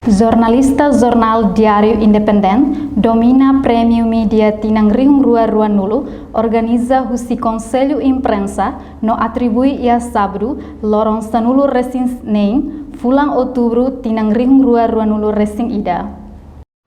Jornalista Jornal Diário Independente domina Prêmio Mídia Tinang Rihung Rua Rua Nulu organiza husi Conselho Imprensa no atribui ia sábado lorong sanulu resing nem fulang outubro Tinang Rihung Rua Rua Nulu resing ida.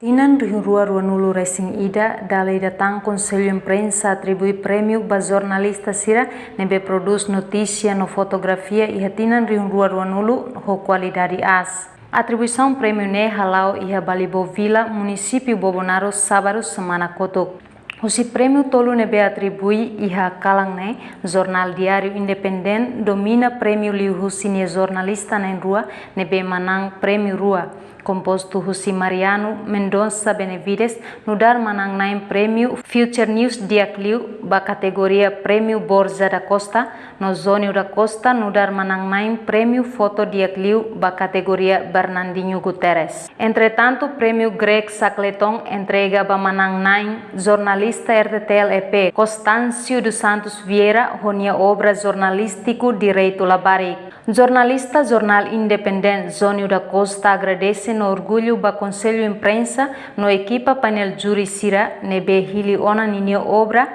Tinang Rihung Rua Rua Nulu resing ida dalai datang Conselho Imprensa atribui prêmio ba jornalista sira nebe produz notícia no fotografia e Tinang Rihung Rua Rua Nulu ho qualidade as. Atribuição prêmio ne halau iha Balibo Vila, município Bobonaro, sábado semana kotok. Husi prêmio tolu nebe atribui iha kalang ne, Jornal Diário Independente domina prêmio liu husi ne jornalista na rua nebe manang prêmio rua. Composto husi Mariano Mendonça Benevides nudar manang naim prêmio Future News Diak Liu ba categoria prêmio Borja da Costa, no Zônio da Costa nudar manang naim prêmio Foto Diak Liu ba categoria Bernardinho Guterres. Entretanto, prêmio Greg Sacleton entrega ba manang naim jornalista RTTL-EP Constâncio dos Santos Vieira honia obra jornalístico Direito Labarik. Jornalista Jornal Independente Zônio da Costa agradece no orgulho ba Conselho Imprensa no equipa painel júri sira nebe hili ona ninho obra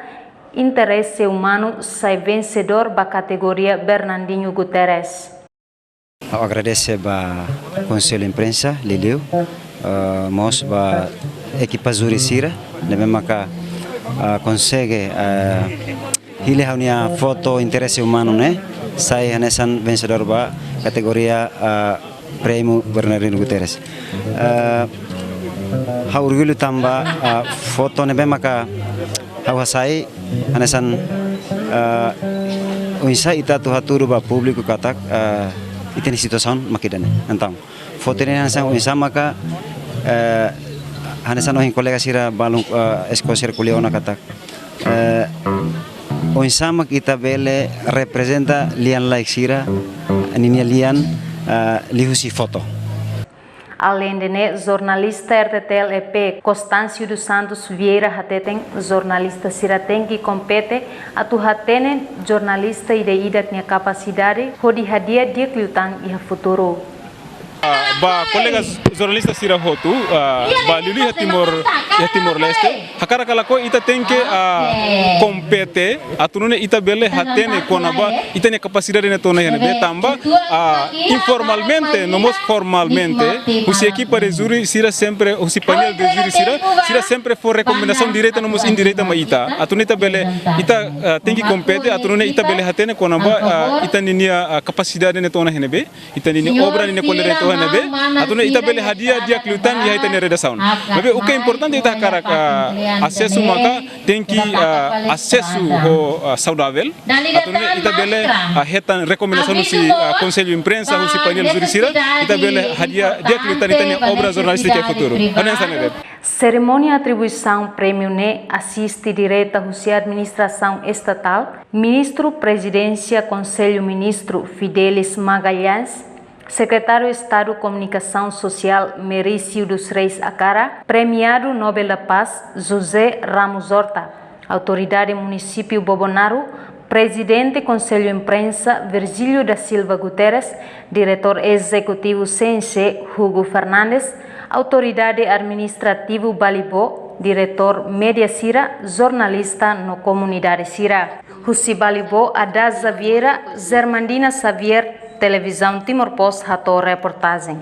interesse humano sai vencedor ba categoria Bernardinho Guterres. Eu agradeço ba Conselho Imprensa Liliu, mos ba equipa júri sira nebe maka consegue hili haunia foto interesse humano ne sai hanesan vencedor ba categoria prêmio Bernardinho Guterres. Hau orgulho tamba foto nebe maka hau hasai hanesan unsa ita tu haturu ba público katak iteni situação makidane então foto ini hanesan unsa maka hanesan ohin kolega sira balung escocer kuliona katak unsa mak ita bele representa lian like sira ninia lian lihusi foto. Além de ne, jornalista RTTL-EP Constâncio dos Santos Vieira hateten jornalista siraten que compete atu hatene jornalista ida idak nia capacidade hodi hadia dia kliutang iha futuro. Ba colegas jornalistas sira hotu ba lili Timor Leste hakara kala ko ita tenke compete atunune ita bele hatene kona ba ita ne capacidade ne tona hene betamba informalmente nomos formalmente usi equipa de júri sira sempre usi painel de júri sira sempre for recomendação direta nomos indireta ma ita atune ita bele ita tenke compete atunune ita bele hatene kona ba ita ninia capacidade ne tona hene be ita ninia obra ne kona ne tona be atune ita bele hadia dia klutan ya ita ne redação bebe o que é importante ita cara acesso maka tem que acesso ho saudável atune ita bele hetan recomendação si Conselho Imprensa si painel júri sira ita bele hadia dia klutan ita ne obra jornalística futuro Cerimônia atribuição prêmio ne assiste direta husi administração estatal ministro presidência Conselho ministro Fidelis Magalhães, Secretário de Estado de Comunicação Social Merício dos Reis Acara, Premiado Nobel da Paz José Ramos Horta, Autoridade Município Bobonaro, Presidente Conselho Imprensa Virgílio da Silva Guterres, Diretor Executivo CNC Hugo Fernandes, Autoridade Administrativo Balibo, Diretor Média Sira, Jornalista no Comunidade Sira. Husi Balibo Adaza Vieira, Zermandina Xavier, Televisão Timor Post, ratou reportagem.